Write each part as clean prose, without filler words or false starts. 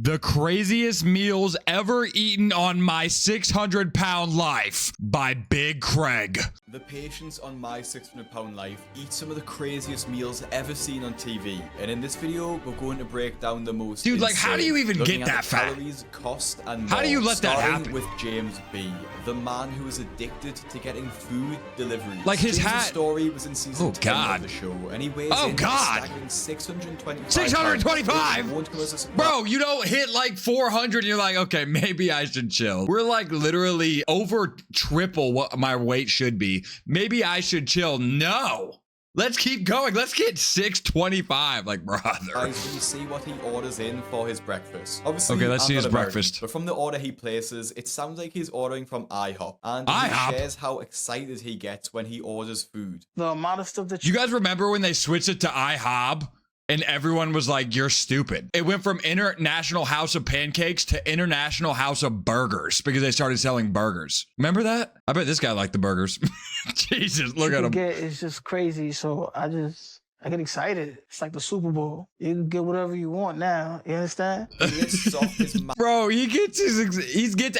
The craziest meals ever eaten on my 600-pound life by Big Craig. The patients on My 600-Pound Life eat some of the craziest meals ever seen on TV, and in this video we're going to break down the most Dude, like, how do you even looking get at that the fat? calories, cost, and How more. do you let that Starting happen? with James B, the man who is addicted to getting food deliveries. Like, his James's hat- story was in season 10 God. of the show, and he weighs Oh, in God. a staggering 625 625? pounds, which won't come as a surprise. Bro, you don't hit like 400 and you're like, okay, maybe I should chill. We're like literally over triple what my weight should be. Maybe I should chill. No. Let's keep going. Let's get 625, like, brother. Guys, when you see what he orders in for his breakfast. Obviously, Okay, let's I'm see not his American, breakfast. But from the order he places, it sounds like he's ordering from IHOP. And IHOP? he shares how excited he gets when he orders food. The amount of stuff that You guys remember when they switched it to IHOB? And everyone was like, you're stupid. It went from International House of Pancakes to International House of Burgers because they started selling burgers. Remember that? I bet this guy liked the burgers. Jesus, look at him. it's just crazy. So I get excited. It's like the Super Bowl. You can get whatever you want now. You understand? He lists off his Bro, he gets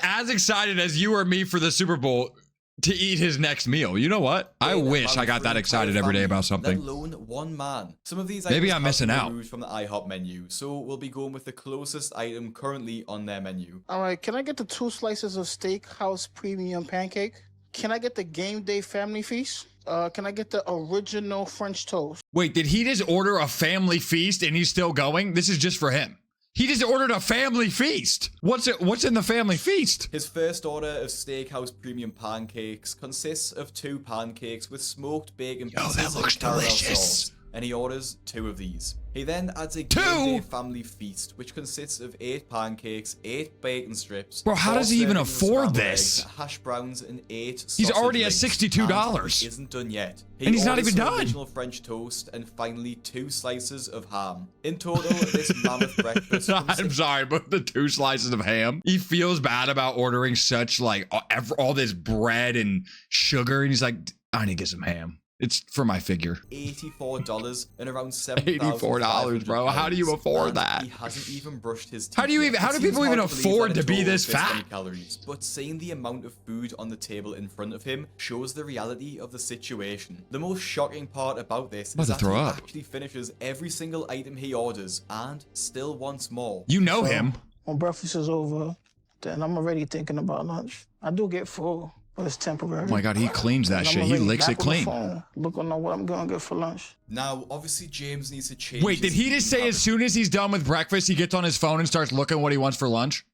as excited as you or me for the Super Bowl to eat his next meal. You know what? I wish I got that excited every day about something. Let alone one man. Some of these Maybe items I'm have missing been out. removed from the IHOP menu, so we'll be going with the closest item currently on their menu. All right, can I get the 2 slices of Steakhouse Premium Pancake? Can I get the Game Day Family Feast? Can I get the original French toast? Wait, did he just order a family feast and he's still going? This is just for him. He just ordered a family feast. What's in the family feast? His first order of Steakhouse Premium Pancakes consists of 2 pancakes with smoked bacon Yo, pieces that and looks caramel delicious. sauce, and he orders 2 of these. He then adds a 2? Game Day Family Feast, which consists of 8 pancakes, 8 bacon strips. Bro, how 4 does he even servings of afford scrambled this? eggs, hash browns, and 8 He's sausage already at links. $62. And he isn't done yet. He And he's not orders even some done. Original French toast, and finally 2 slices of ham. In total, this mammoth breakfast. I'm sorry, but the 2 slices of ham. He feels bad about ordering such like all this bread and sugar, and he's like, I need to get some ham. It's for my figure. $84 and around $7,500. $84, bro. How do you afford And that? He hasn't even brushed his teeth. How do you yet. even- how It do seems people hard even to believe afford that to a be total this of many fat? calories, but seeing the amount of food on the table in front of him shows the reality of the situation. The most shocking part about this I'm is about to that he throw up. actually finishes every single item he orders and still wants more. You know him. When breakfast is over, then I'm already thinking about lunch. I do get full, but it's temporary. Oh my God, he cleans that And I'm shit. He already licks back it on the clean. phone, looking on what I'm gonna get for lunch. Now, obviously, James needs to change. Wait, did his he just eating say as habits soon as he's done with breakfast, he gets on his phone and starts looking what he wants for lunch?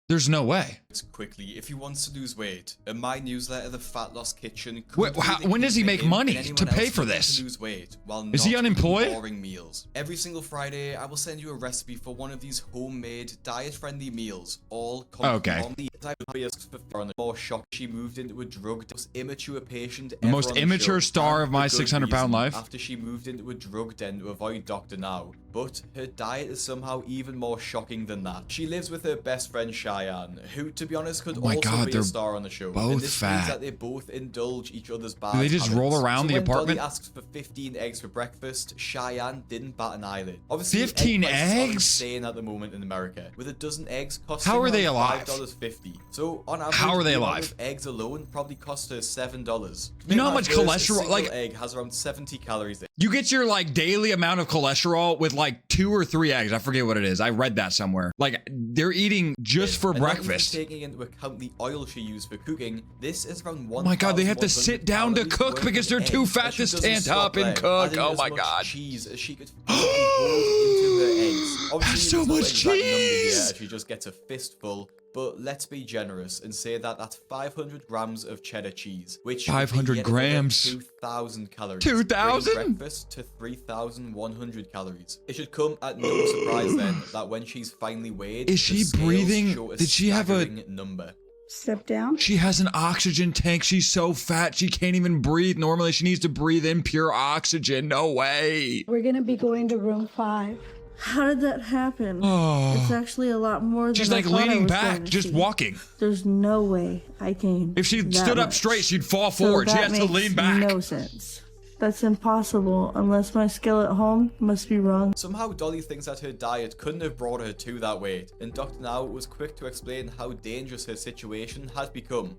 There's no way. quickly if he wants to lose weight. In my newsletter, The Fat Loss Kitchen, Wait, when does he make money to pay for this? To lose weight while Is he not unemployed? boring meals. Every single Friday, I will send you a recipe for one of these homemade, diet-friendly meals. All come Okay. from the type of videos for the more shock. She moved into a drug most immature patient. The most immature star of my for good 600-pound reason, life. After she moved into a drug den to avoid Dr. Now, but her diet is somehow even more shocking than that. She lives with her best friend Cheyenne, who, to be honest, could Oh my also God, be they're a star on the show. both and this means fat. that they both indulge each other's bad Do they just roll habits. around So the when apartment? Dolly asks for 15 eggs for breakfast, Cheyenne didn't bat an eyelid. Obviously, 15 egg prices are eggs? insane at the moment in America, with a dozen eggs costing How are they alive? $5.50. So on average, How are they the amount alive? of eggs alone probably cost her $7. You know how much A cholesterol- single like- egg has around 70 calories. You get your like daily amount of cholesterol with like 2 or 3 eggs. I forget what it is. I read that somewhere. Like they're eating just for And not even breakfast. taking into account the oil she used for cooking, this is around Oh my God, they have to 1,100 sit down to calories cook worth because of they're too eggs, fat and she to doesn't stand stop up and there, cook. adding Oh as my much God. cheese as she could hold into her eggs. Obviously, That's so there's no much exact number here, cheese. she just gets a fistful. But let's be generous and say that that's 500 grams of cheddar cheese, which 500 grams. 2,000 calories. 2,000? bringing breakfast to 3,100 calories. It should come at no surprise then that when she's finally weighed, Is the she scales breathing? show a Did she have a- staggering number. Step down. She has an oxygen tank. She's so fat she can't even breathe. Normally she needs to breathe in pure oxygen. No way. We're going to be going to room 5. How did that happen? Oh. It's actually a lot more than She's I like thought I leaning was back, going to just see. walking. There's no way I gained If she that stood up much. straight, she'd fall So forward. She that has to makes lean back. No sense. That's impossible unless my skill at home must be wrong. Somehow Dolly thinks that her diet couldn't have brought her to that weight, and Dr. Now was quick to explain how dangerous her situation had become.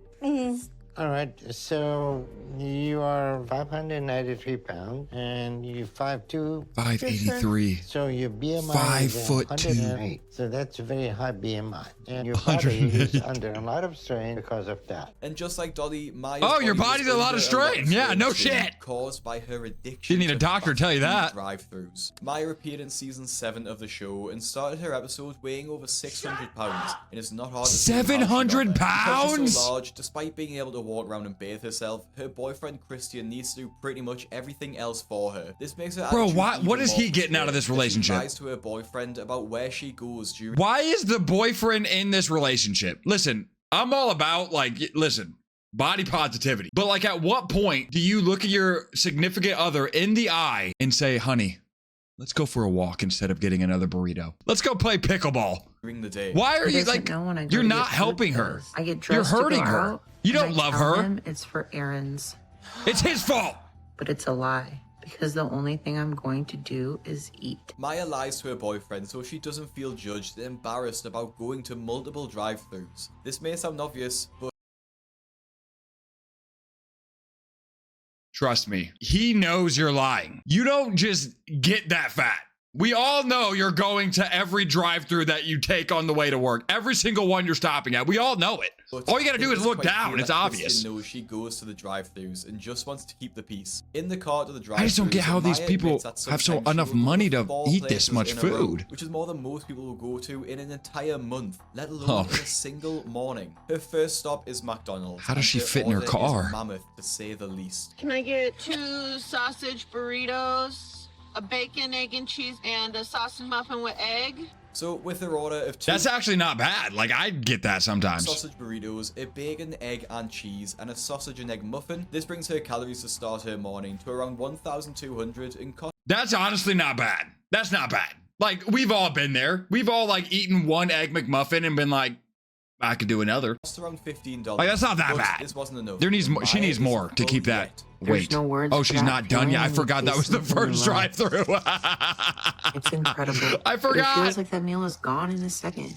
All right, so you are 593 pounds and you 5'2". 583. So your BMI 5'2". is 108. So that's a very high BMI. And your body is 108. under a lot of strain because of that. And just like Dolly, Maya's Oh, your body was body's a lot of under strain. Yeah, no strain shit. Caused by her addiction. Didn't need a to doctor to tell you fast that. food drive-thrus. Maya appeared in season 7 of the show and started her episode weighing over 600 pounds. And it's not hard to see how she got 700 there. Because pounds? she's so large, despite being able to walk around and bathe herself, her boyfriend Christian needs to do pretty much everything else for her. This makes her Bro, attitude why- even what is more he getting out of this frustrating as relationship? She lies to her boyfriend about where she goes during. Why is the boyfriend in this relationship? Listen, I'm all about listen, body positivity. But like at what point do you look at your significant other in the eye and say, honey, let's go for a walk instead of getting another burrito. Let's go play pickleball. During the day. Why are He you doesn't like, know when I go you're to not get food helping her. because I get You're dressed to go hurting her. out, You and don't I love tell her. him it's for errands, It's his fault. but it's a lie because the only thing I'm going to do is eat. Maya lies to her boyfriend so she doesn't feel judged and embarrassed about going to multiple drive-thrus. This may sound obvious, but Trust me, he knows you're lying. You don't just get that fat. We all know you're going to every drive-through that you take on the way to work. Every single one you're stopping at. We all know it. All you gotta do is look down. It's obvious. Knows she goes to the drive-thrus and just wants to keep the peace. In the car to the drive-thrus, I just don't get how these Maya people admits that have so sometimes she enough will go money to 4 eat this places much in a row, food. which is more than most people will go to in an entire month, let alone Oh. in a single morning. Her first stop is McDonald's. How does and she fit in her order is car? mammoth, to say the least. Can I get 2 sausage burritos, a bacon, egg, and cheese, and a sausage muffin with egg? So with her order of 2 That's actually not bad. Like, I'd get that sometimes. sausage burritos, a bacon, egg, and cheese, and a sausage and egg muffin, this brings her calories to start her morning to around 1,200 and costs That's honestly not bad. That's not bad. Like, we've all been there. We've all, like, eaten one Egg McMuffin and been like, I could do another. around $15. Like, that's not that But bad. This wasn't enough. There needs more. She Maya needs isn't more to full keep that yet. There's weight. no words Oh, for she's that not done yet. I feeling forgot that was the tasting in first your mouth. drive-through. It's incredible. I But forgot. It feels like that meal is gone in a second.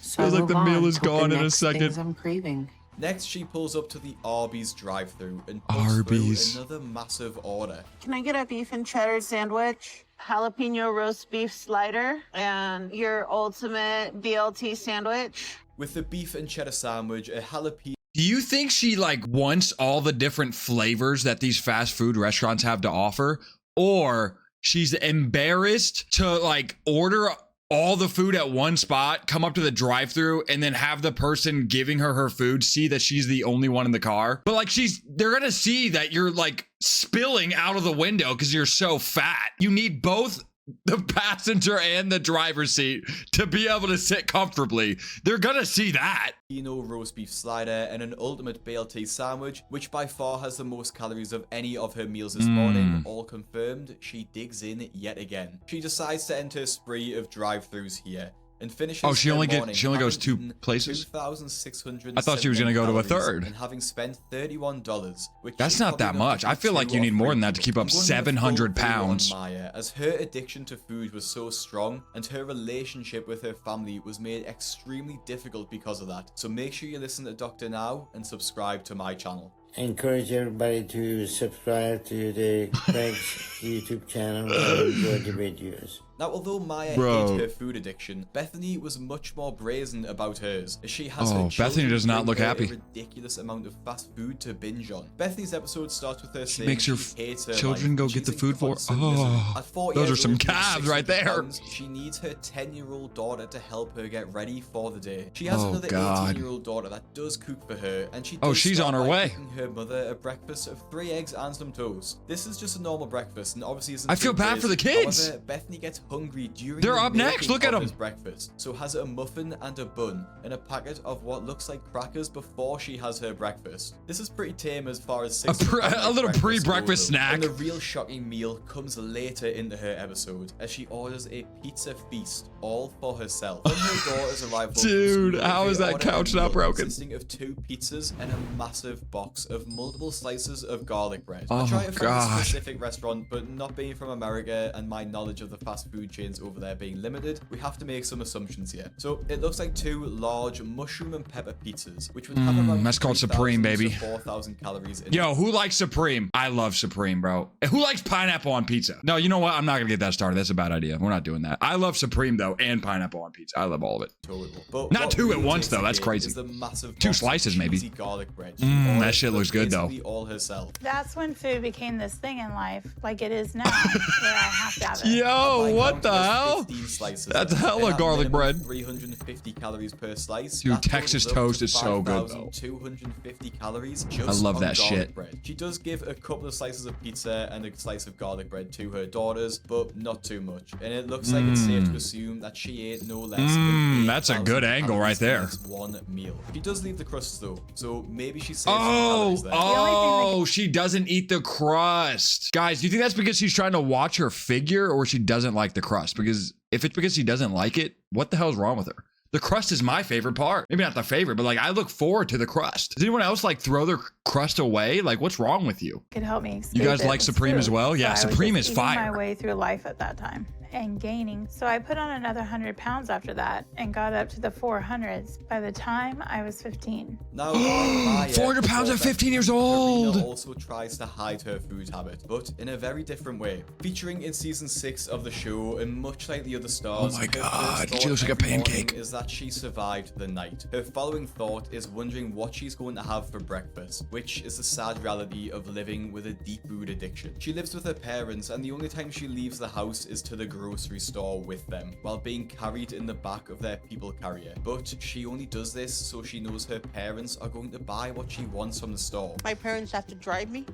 So Feels I like move the meal on is to the gone in a next second. things I'm craving. Next, she pulls up to the Arby's drive-through and puts Arby's. through another massive order. Can I get a beef and cheddar sandwich, jalapeno roast beef slider, and your ultimate BLT sandwich? With the beef and cheddar sandwich, a jalapeno Do you think she like wants all the different flavors that these fast food restaurants have to offer? Or she's embarrassed to like order all the food at one spot, come up to the drive-thru, and then have the person giving her food see that she's the only one in the car? But like they're gonna see that you're like spilling out of the window because you're so fat. You need both the passenger and the driver's seat to be able to sit comfortably. They're gonna see that. roast beef slider and an ultimate BLT sandwich, which by far has the most calories of any of her meals this morning. All confirmed, she digs in yet again. She decides to enter a spree of drive-thrus here and finishes. Oh, she her only morning goes having 2 eaten places? 2,600. I thought she was gonna go to a calories third. and having spent $31, which That's she's not probably that enough much. to I feed feel like 2 you or need more 3 than that to keep people. up I'm going to do a 700 full video on pounds. Maya, as her addiction to food was so strong and her relationship with her family was made extremely difficult because of that. So make sure you listen to Dr. Now and subscribe to my channel. I encourage everybody to subscribe to the Craig's YouTube channel and enjoy the videos. Now, although Maya Bro. hates her food addiction, Bethany was much more brazen about hers, as she has Oh, her Bethany children does not bring look her happy. a ridiculous amount of fast food to binge on. Bethany's episode starts with her saying makes her she hates her children life, go and get she's the food in for- constant Oh, misery. At 4 those are years some old, with calves right 600 there. pounds, she needs her 10-year-old daughter to help her get ready for the day. She has Oh, another God. 18-year-old daughter that does cook for her, and she Oh, does she's start on her by way. cooking her mother a breakfast of 3 eggs and some toast. This is just a normal breakfast, and obviously isn't I feel too bad for the crazy. kids. However, Bethany gets hungry during They're the up next. making Look at of 'em. this breakfast, so has a muffin and a bun and a packet of what looks like crackers before she has her breakfast. This is pretty tame as far as A little pre-breakfast snack. And the real shocking meal comes later into her episode as she orders a pizza feast all for herself. When her daughter's arrival from Dude, school, how they is that order a couch not meal broken? consisting of 2 pizzas and a massive box of multiple slices of garlic bread. Oh, I tried to find God. a specific restaurant, but not being from America and my knowledge of the fast food chains over there being limited, we have to make some assumptions here. So it looks like 2 large mushroom and pepper pizzas, which would have around that's called 3,000 Supreme, baby. to 4,000 calories in Yo, who likes Supreme? I love Supreme, bro. And who likes pineapple on pizza? No, you know what? I'm not gonna get that started. That's a bad idea. We're not doing that. I love Supreme though, and pineapple on pizza. I love all of it. total. But Not what 2 at really once, takes though. the That's cake crazy. is the massive 2 box of slices, maybe. cheesy garlic bread. that Ordered shit for looks good, though. basically all herself. That's when food became this thing in life, like it is now, where I have to have it. Yo, My what count the was hell? 15 slices. That's And hella at garlic minimum bread. 350 calories per slice. Dude, That Texas totals up toast to is so good, though. 5,250 calories just I love on that garlic shit. bread. She does give a couple of slices of pizza and a slice of garlic bread to her daughters, but not too much. And it looks like it's safe to assume that she ate no less than that's a 8,000 good angle right calories in there. this one meal. She does leave the crusts though, so maybe she saves some Oh, calories there. oh, she doesn't eat the crust. Guys, do you think that's because she's trying to watch her figure or she doesn't like the crust? Because if it's because she doesn't like it, what the hell's wrong with her? The crust is my favorite part. Maybe not the favorite, but like I look forward to the crust. Does anyone else like throw their crust away? Like what's wrong with you? Could help me. You guys escape it like with Supreme as food. well? Yeah, I was Supreme just is eating fire. my way through life at that time and gaining. So I put on another 100 pounds after that and got up to the 400s by the time I was 15. Now, Maya, 400 pounds at before 15 years Karina old. also tries to hide her food habit, but in a very different way. Featuring in season 6 of the show, and much like the other stars, Oh my her God, first she looks thought like a every morning pancake. is that she survived the night. Her following thought is wondering what she's going to have for breakfast, which is the sad reality of living with a deep food addiction. She lives with her parents, and the only time she leaves the house is to the grocery store with them, while being carried in the back of their people carrier. But she only does this so she knows her parents are going to buy what she wants from the store. My parents have to drive me.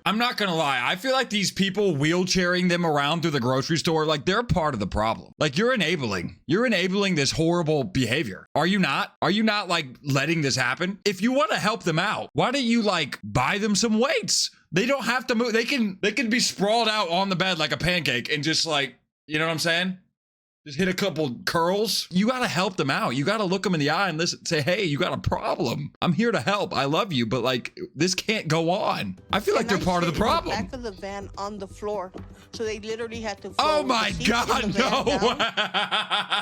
I'm not gonna lie. I feel like these people wheelchairing them around through the grocery store, like they're part of the problem. Like you're enabling this horrible behavior. Are you not? Are you not like letting this happen? If you want to help them out, why don't you like buy them some weights? They don't have to move. They can be sprawled out on the bed like a pancake and just like, you know what I'm saying? Just hit a couple curls. You got to help them out. You got to look them in the eye and listen, say, hey, you got a problem. I'm here to help. I love you, but like this can't go on. I feel like And they're I part of sit the in problem. back of the van on the floor, so they literally had to. Oh fold the my seats in God, the van no. down.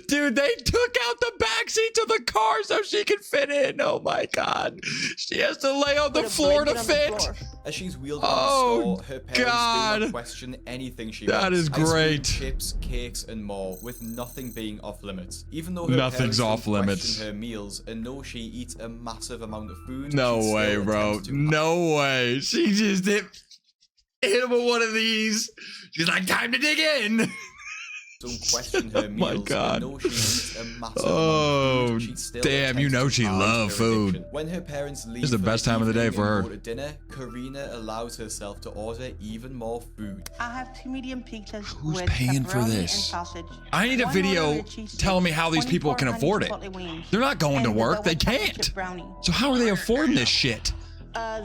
Dude, they took out the back seats of the car so she could fit in. Oh my God. She has to lay on the Put a floor to blanket on the fit. floor. As she's wheeled Oh, around the store, her parents do God. not question anything she That wants. is Ice cream, great. chips, cakes, and more, with nothing being off limits. Even though her Nothing's parents off don't limits. question her meals and know she eats a massive amount of food. No she way, still bro. attempts to. No way. She just hit him with one of these. She's like, time to dig in. Don't question her Oh my meals God. and know she eats a massive Oh, amount of food. She still damn, you attempts know to she hide love her food. addiction. When her parents leave is the for best time of the day evening for her. and go to dinner, Karina allows herself to order even more food. I have 2 medium pizzas Who's with paying for pepperoni this? and sausage. I need a One video order of cheese telling me sticks, how these people can 24 afford it. honey chipotle wings, They're not going to and the work. They double chocolate can't. chip brownie. So how are they affording this shit?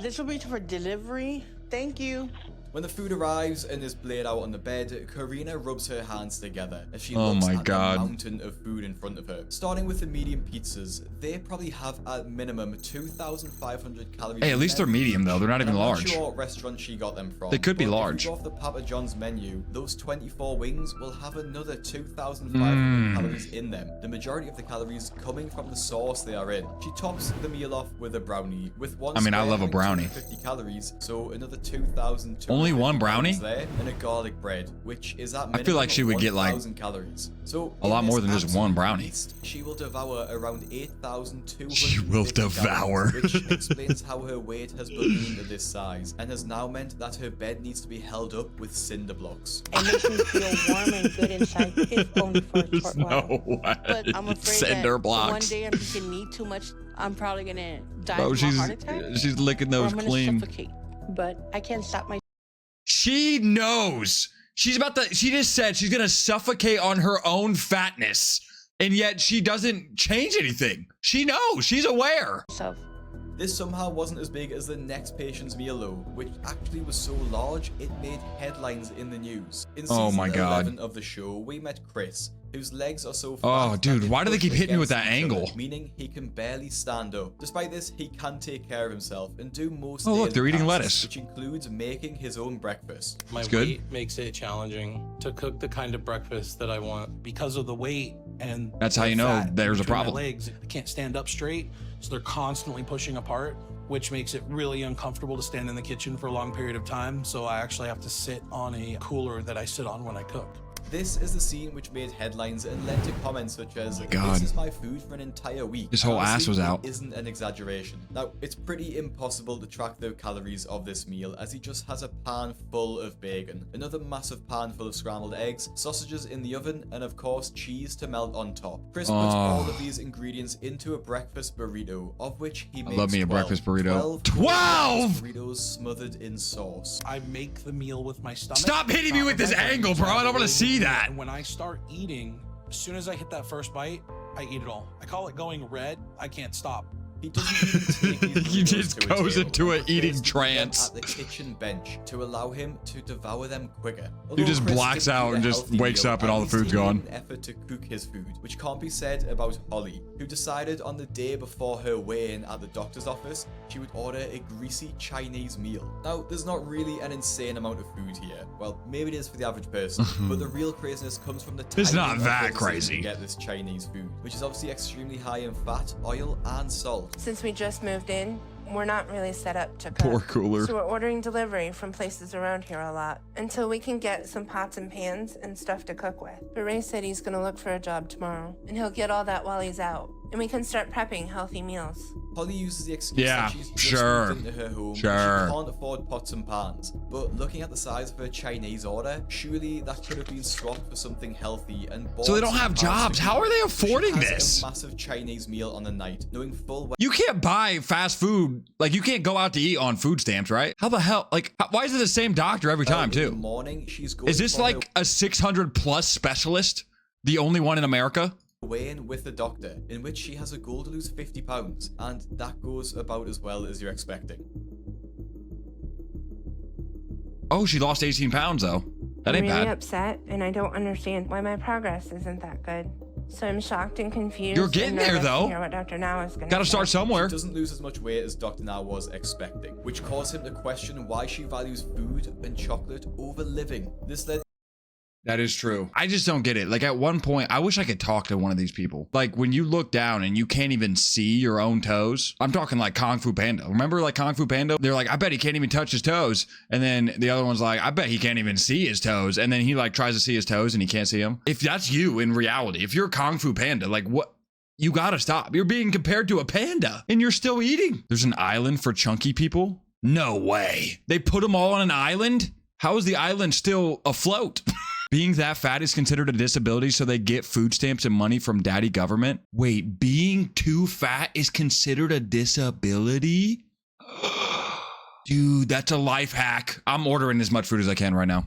This will be for delivery. Thank you. When the food arrives and is laid out on the bed, Karina rubs her hands together as she Oh looks my at God. the mountain of food in front of her. Starting with the medium pizzas, they probably have at minimum 2,500 calories. Hey, at in least them they're medium, though. They're not And even I'm large. Not sure what restaurant she got them from. They could be but large. If you go off the Papa John's menu, those 24 wings will have another 2,500 Mm. calories in them. The majority of the calories coming from the sauce they are in. She tops the meal off with a brownie, with one. I mean, I square love a having brownie. 250 calories, so another 2,000. Only one brownie? There, and a garlic bread, which is at I feel like minimum she would get, like, 1,000 calories. So a lot in more this than just one absolute brownie. feast, she will devour around 8,200. She will devour. Which explains how her weight has ballooned to this size, and has now meant that her bed needs to be held up with cinder blocks. It makes me feel warm and good inside, if only for a There's short no while. way. But I'm afraid Cinder that blocks. one day I'm going to eat too much. I'm probably gonna die Bro, from a heart attack. she's licking or those I'm gonna clean. suffocate. But I can't stop my. She knows. She just said she's gonna suffocate on her own fatness. And yet she doesn't change anything. She knows. She's aware. myself. This somehow wasn't as big as the next patient's meal though, which actually was so large it made headlines in the news. In Oh season my God. 11 of the show, we met Chris, whose legs are so Oh, fat dude, that why do they push keep hitting me with against that each other, angle? meaning he can barely stand up. Despite this, he can take care of himself and do most Oh, look, daily they're eating tasks, lettuce. which includes making his own breakfast. My That's good. weight makes it challenging to cook the kind of breakfast that I want because of the weight and That's how the you know fat there's a between my problem. legs. I can't stand up straight, so they're constantly pushing apart, which makes it really uncomfortable to stand in the kitchen for a long period of time. So I actually have to sit on a cooler that I sit on when I cook. This is the scene which made headlines and led to comments such as, God. "This is my food for an entire week." His whole ass Honestly, was out. It isn't an exaggeration. Now, it's pretty impossible to track the calories of this meal as he just has a pan full of bacon, another massive pan full of scrambled eggs, sausages in the oven, and of course cheese to melt on top. Chris puts all of these ingredients into a breakfast burrito, of which he makes love me a 12. breakfast burrito. 12 burritos smothered in sauce. I make the meal with my stomach. Stop hitting me not with this my brain. angle, bro. I don't want to see that. And when I start eating, as soon as I hit that first bite, I eat it all. I call it going red. I can't stop. He doesn't even take these He burritos just to a goes table. into an First, eating he put them trance. at the kitchen bench to allow him to devour them quicker. Dude just Although Chris blacks didn't out eat and a just healthy wakes meal, up and at all the least food's he made gone. an effort to cook his food, which can't be said about Holly, who decided on the day before her weigh-in at the doctor's office she would order a greasy Chinese meal. Now, there's not really an insane amount of food here. Well, maybe it is for the average person, but the real craziness comes from the It's not timing of that the decision crazy. to get this Chinese food, which is obviously extremely high in fat, oil, and salt. Since we just moved in, we're not really set up to cook. Poor cooler. So we're ordering delivery from places around here a lot until we can get some pots and pans and stuff to cook with. But Ray said he's gonna look for a job tomorrow, and he'll get all that while he's out, and we can start prepping healthy meals. Holly uses the excuse Yeah, that she's just sure, moved into her home. sure. She can't afford pots and pans. But looking at the size of her Chinese order, surely that could have been swapped for something healthy and bought So they don't some have pans jobs. to How cook. are they So she affording has this? A massive Chinese meal on the night, knowing full well You can't buy fast food. Like, you can't go out to eat on food stamps, right? How the hell? Like, why is it the same doctor every time, in the too? morning she's going Is this for her like a 600 plus specialist? The only one in America? weigh-in with the doctor, in which she has a goal to lose 50 pounds, and that goes about as well as you're expecting. Oh, she lost 18 pounds, though. That ain't I'm really bad. upset, and I don't understand why my progress isn't that good. So I'm shocked and confused. You're getting and there, nervous to though. hear what Dr. Now is gonna Gotta start say. somewhere. She doesn't lose as much weight as Dr. Now was expecting, which caused him to question why she values food and chocolate over living. This led That is true. I just don't get it. Like, at one point, I wish I could talk to one of these people. Like, when you look down and you can't even see your own toes. I'm talking like Kung Fu Panda. Remember, like, Kung Fu Panda? They're like, I bet he can't even touch his toes. And then the other one's like, I bet he can't even see his toes. And then he, like, tries to see his toes and he can't see them. If that's you in reality, if you're Kung Fu Panda, like, what? You gotta stop. You're being compared to a panda and you're still eating. There's an island for chunky people? No way. They put them all on an island? How is the island still afloat? Being that fat is considered a disability, so they get food stamps and money from daddy government. Wait, being too fat is considered a disability? Dude, that's a life hack. I'm ordering as much food as I can right now.